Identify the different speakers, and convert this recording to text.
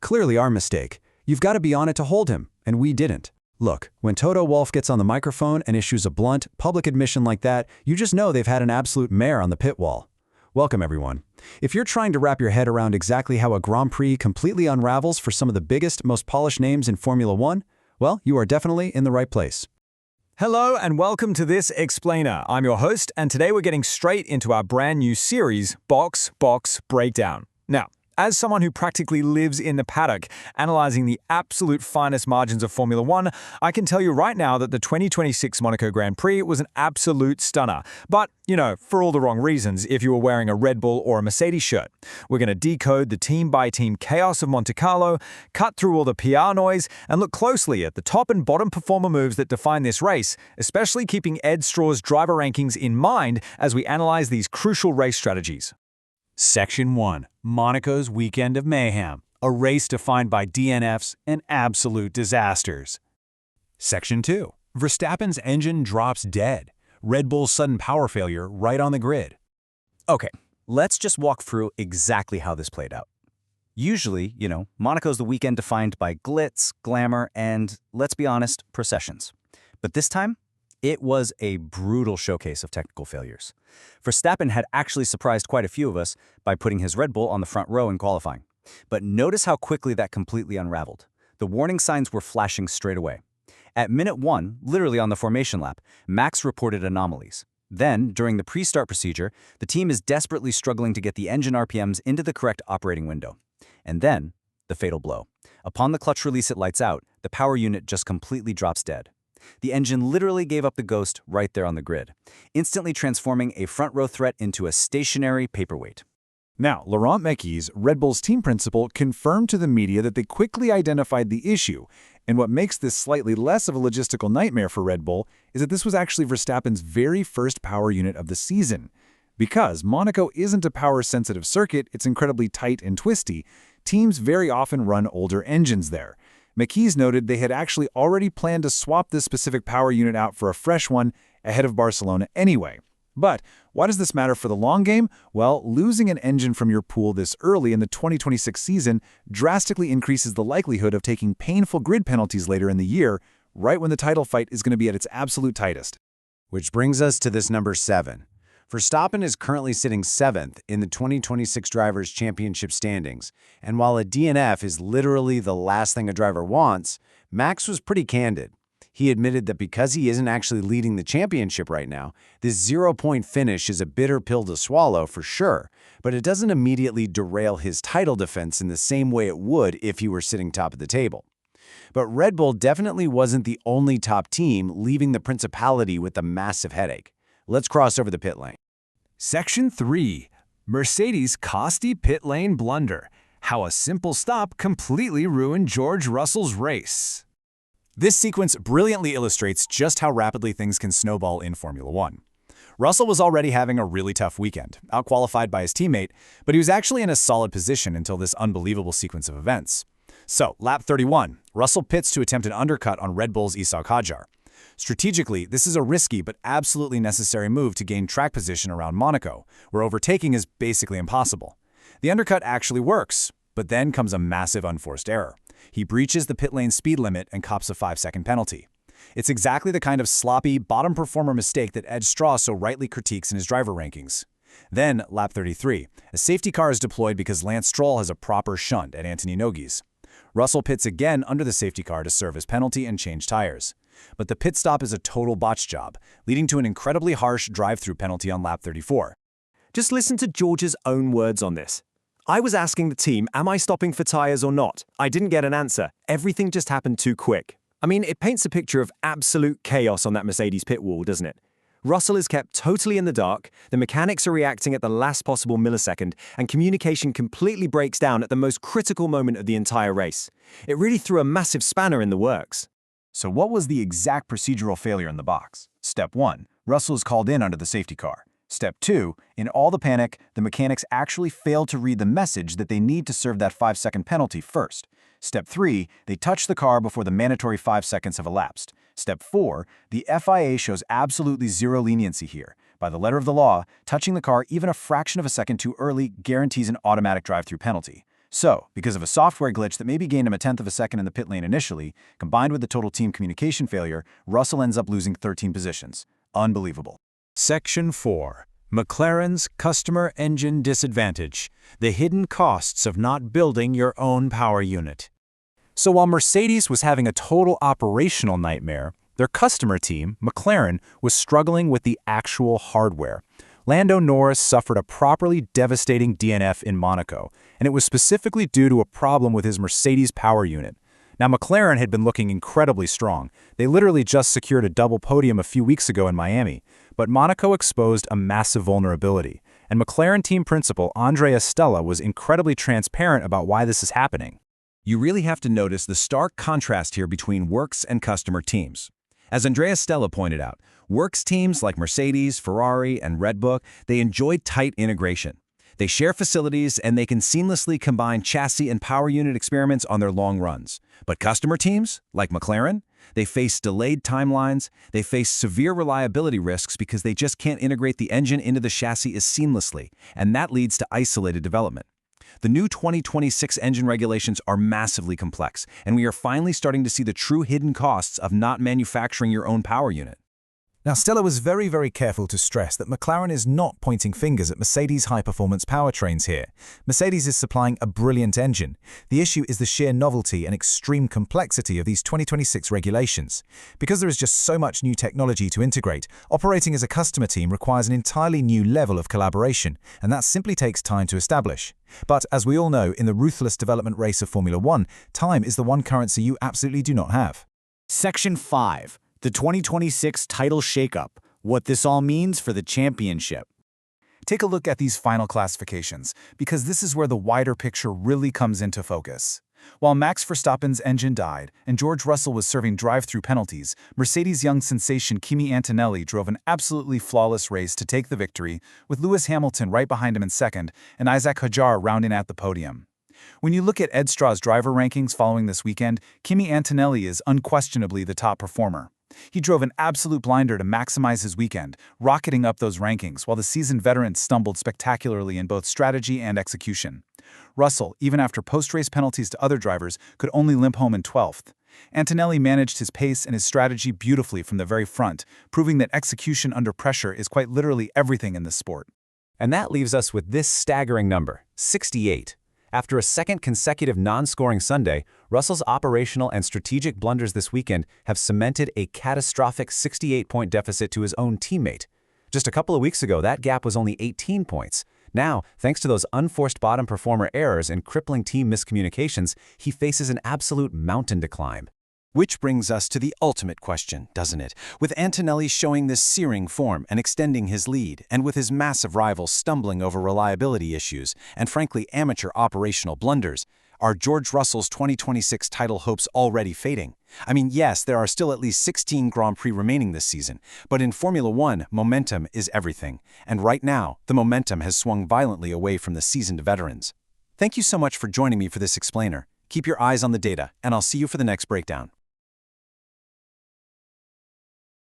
Speaker 1: clearly our mistake. You've got to be on it to hold him, and we didn't. Look, when Toto Wolff gets on the microphone and issues a blunt, public admission like that, you just know they've had an absolute mare on the pit wall. Welcome, everyone. If you're trying to wrap your head around exactly how a Grand Prix completely unravels for some of the biggest, most polished names in Formula One, well, you are definitely in the right place.
Speaker 2: Hello and welcome to this Explainer. I'm your host, and today we're getting straight into our brand new series, Box Box Breakdown. Now, as someone who practically lives in the paddock, analyzing the absolute finest margins of Formula One, I can tell you right now that the 2026 Monaco Grand Prix was an absolute stunner. But, for all the wrong reasons if you were wearing a Red Bull or a Mercedes shirt. We're going to decode the team-by-team chaos of Monte Carlo, cut through all the PR noise, and look closely at the top and bottom performer moves that define this race, especially keeping Ed Straw's driver rankings in mind as we analyze these crucial race strategies.
Speaker 3: Section 1. Monaco's Weekend of Mayhem, a race defined by DNFs and absolute disasters. Section 2. Verstappen's engine drops dead. Red Bull's sudden power failure right on the grid.
Speaker 4: Okay, let's just walk through exactly how this played out. Usually, Monaco's the weekend defined by glitz, glamour, and, let's be honest, processions. But this time, it was a brutal showcase of technical failures. Verstappen had actually surprised quite a few of us by putting his Red Bull on the front row in qualifying. But notice how quickly that completely unraveled. The warning signs were flashing straight away. At minute 1, literally on the formation lap, Max reported anomalies. Then, during the pre-start procedure, the team is desperately struggling to get the engine RPMs into the correct operating window. And then, the fatal blow. Upon the clutch release it lights out, the power unit just completely drops dead. The engine literally gave up the ghost right there on the grid, instantly transforming a front-row threat into a stationary paperweight.
Speaker 5: Now, Laurent Mekies, Red Bull's team principal, confirmed to the media that they quickly identified the issue, and what makes this slightly less of a logistical nightmare for Red Bull is that this was actually Verstappen's very first power unit of the season. Because Monaco isn't a power-sensitive circuit, it's incredibly tight and twisty, teams very often run older engines there. Mekies noted they had actually already planned to swap this specific power unit out for a fresh one ahead of Barcelona anyway. But why does this matter for the long game? Well, losing an engine from your pool this early in the 2026 season drastically increases the likelihood of taking painful grid penalties later in the year, right when the title fight is going to be at its absolute tightest.
Speaker 1: Which brings us to this number 7. Verstappen is currently sitting 7th in the 2026 Drivers' Championship standings, and while a DNF is literally the last thing a driver wants, Max was pretty candid. He admitted that because he isn't actually leading the championship right now, this 0-point finish is a bitter pill to swallow for sure, but it doesn't immediately derail his title defense in the same way it would if he were sitting top of the table. But Red Bull definitely wasn't the only top team leaving the principality with a massive headache. Let's cross over the pit lane.
Speaker 3: Section 3. Mercedes' costly pit lane blunder. How a simple stop completely ruined George Russell's race.
Speaker 5: This sequence brilliantly illustrates just how rapidly things can snowball in Formula One. Russell was already having a really tough weekend, outqualified by his teammate, but he was actually in a solid position until this unbelievable sequence of events. So, lap 31, Russell pits to attempt an undercut on Red Bull's Isack Hadjar. Strategically, this is a risky but absolutely necessary move to gain track position around Monaco, where overtaking is basically impossible. The undercut actually works, but then comes a massive unforced error. He breaches the pit lane speed limit and cops a 5-second penalty. It's exactly the kind of sloppy, bottom performer mistake that Ed Straw so rightly critiques in his driver rankings. Then, lap 33, a safety car is deployed because Lance Stroll has a proper shunt at Anthony Nogues. Russell pits again under the safety car to serve his penalty and change tires. But the pit stop is a total botch job, leading to an incredibly harsh drive-through penalty on lap 34.
Speaker 2: Just listen to George's own words on this. I was asking the team, am I stopping for tires or not? I didn't get an answer. Everything just happened too quick. I mean, it paints a picture of absolute chaos on that Mercedes pit wall, doesn't it? Russell is kept totally in the dark, the mechanics are reacting at the last possible millisecond, and communication completely breaks down at the most critical moment of the entire race. It really threw a massive spanner in the works.
Speaker 5: So what was the exact procedural failure in the box? Step 1. Russell is called in under the safety car. Step 2. In all the panic, the mechanics actually failed to read the message that they need to serve that 5-second penalty first. Step 3. They touch the car before the mandatory 5 seconds have elapsed. Step 4. The FIA shows absolutely zero leniency here. By the letter of the law, touching the car even a fraction of a second too early guarantees an automatic drive-through penalty. So, because of a software glitch that maybe gained him a tenth of a second in the pit lane initially, combined with the total team communication failure, Russell ends up losing 13 positions. Unbelievable.
Speaker 3: Section 4. McLaren's Customer Engine Disadvantage. The hidden costs of not building your own power unit. So while Mercedes was having a total operational nightmare, their customer team, McLaren, was struggling with the actual hardware. Lando Norris suffered a properly devastating DNF in Monaco, and it was specifically due to a problem with his Mercedes power unit. Now, McLaren had been looking incredibly strong. They literally just secured a double podium a few weeks ago in Miami, but Monaco exposed a massive vulnerability, and McLaren team principal Andrea Stella was incredibly transparent about why this is happening.
Speaker 1: You really have to notice the stark contrast here between works and customer teams. As Andrea Stella pointed out, works teams like Mercedes, Ferrari, and Red Bull, they enjoy tight integration. They share facilities and they can seamlessly combine chassis and power unit experiments on their long runs. But customer teams, like McLaren, they face delayed timelines, they face severe reliability risks because they just can't integrate the engine into the chassis as seamlessly, and that leads to isolated development. The new 2026 engine regulations are massively complex, and we are finally starting to see the true hidden costs of not manufacturing your own power unit.
Speaker 5: Now, Stella was very careful to stress that McLaren is not pointing fingers at Mercedes' high-performance powertrains here. Mercedes is supplying a brilliant engine. The issue is the sheer novelty and extreme complexity of these 2026 regulations. Because there is just so much new technology to integrate, operating as a customer team requires an entirely new level of collaboration, and that simply takes time to establish. But as we all know, in the ruthless development race of Formula One, time is the one currency you absolutely do not have.
Speaker 6: Section 5. The 2026 title shakeup, what this all means for the championship.
Speaker 5: Take a look at these final classifications, because this is where the wider picture really comes into focus. While Max Verstappen's engine died and George Russell was serving drive-through penalties, Mercedes' young sensation Kimi Antonelli drove an absolutely flawless race to take the victory, with Lewis Hamilton right behind him in second and Isack Hadjar rounding out the podium. When you look at Ed Straw's driver rankings following this weekend, Kimi Antonelli is unquestionably the top performer. He drove an absolute blinder to maximize his weekend, rocketing up those rankings while the seasoned veteran stumbled spectacularly in both strategy and execution. Russell, even after post-race penalties to other drivers, could only limp home in 12th. Antonelli managed his pace and his strategy beautifully from the very front, proving that execution under pressure is quite literally everything in this sport.
Speaker 1: And that leaves us with this staggering number, 68. After a second consecutive non-scoring Sunday, Russell's operational and strategic blunders this weekend have cemented a catastrophic 68-point deficit to his own teammate. Just a couple of weeks ago, that gap was only 18 points. Now, thanks to those unforced bottom performer errors and crippling team miscommunications, he faces an absolute mountain to climb. Which brings us to the ultimate question, doesn't it? With Antonelli showing this searing form and extending his lead, and with his massive rival stumbling over reliability issues and frankly amateur operational blunders, are George Russell's 2026 title hopes already fading? I mean, yes, there are still at least 16 Grand Prix remaining this season, but in Formula One, momentum is everything. And right now, the momentum has swung violently away from the seasoned veterans. Thank you so much for joining me for this explainer. Keep your eyes on the data, and I'll see you for the next breakdown.